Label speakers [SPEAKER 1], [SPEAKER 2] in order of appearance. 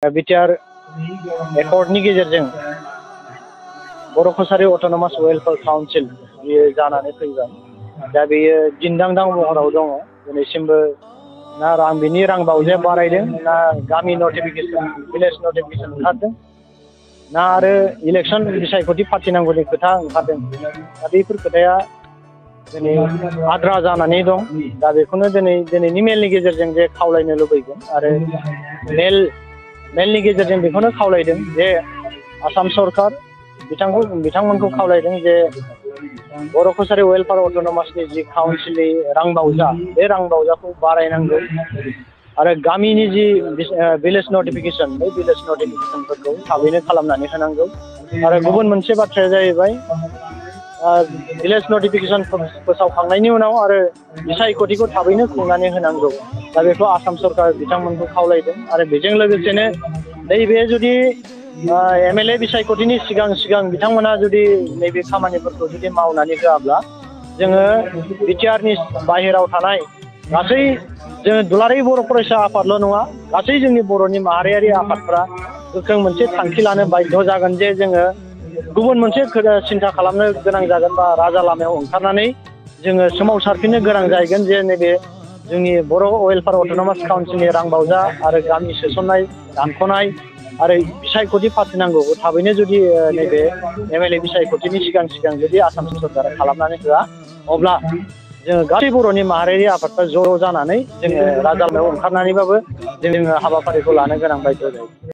[SPEAKER 1] BTR एकर्डनि गेजेरजों बर' Kasari autonomous welfare council बियो जानानै फैबाय। दा बेयो दिन्दांदां महराव दङ। दिनैसिमबो ना बिनि रां बावजाया बारायदों, ना गामि नटिफिकेसन भिलेज नटिफिकेसन ओंखारदों, ना आरो इलेक्सन बिसायख'थि फाथिनांगौनि खोथा ओंखारदों। दा बेफोर खोथाया दिनै आद्रा जानानै दं। दा बेखौनो दिनैनि मेलनि गेजेरजों जे खावलायनो लुबैगोन आरो मेलनि गेजेरजों बेखौनो खावलायदों जे आसाम सरकार बिथांमोनखौ खावलायदों जे बर' कसारी वेलफेयार अट'नमासनि जि काउन्सिलनि रां बावजा, बे रां बावजाखौ बारायनांगौ आरो गामिनि जि भिलेज नटिफिकेसन, बे भिलेज नटिफिकेसनफोरखौ थाबैनो खालामनानै होनांगौ। आरो गुबुन मोनसे बाथ्राया जाहैबाय भिलेज नटिफिकेसन फोसावखांनायनि उनाव आरो बिसायख'थिखौ थाबैनो खुंनानै होनांगौ। दा बेखौ आसाम सरकार बिथांमोनखौ खावलायदों। आरो बेजों लोगोसेनो नैबे जुदि एमएलए बिसायख'थिनि सिगां बिथांमोना जुदि नैबे खामानिफोरखौ जुदि मावनानै होआब्ला जोङो बिटिआरनि बाहेराव थानाय गासै जोङो दुलाराय बर' फरायसा आफादल' नङा, गासै जोंनि बर'नि माहारियारि आफादफ्रा गोख्रों मोनसे थांखि लानो बाध्य जागोन जे जोङो गुबुन मोनसे सिन्था खालामनो गोनां जागोन बा राजा लामायाव ओंखारनानै जोङो सोमावसारफिननो गोनां जाहैगोन जे नैबे जोंनि बर' वेलफेयार अट'नमास काउन्सिलनि रां बावजा आरो गामि सोसननाय, दानख'नाय आरो बिसायख'थि फाथिनांगौखौ थाबैनो जुदि नैबे एमएलए बिसायख'थिनि सिगां जुदि आसाम सरकारा खालामनानै होआ, अब्ला जोङो गासै बर'नि माहारियारि आफादफ्रा ज' जानानै जोङो राजा लामायाव ओंखारनानैबाबो जोङो हाबाफारिखौ लानो गोनां बायद' जायो।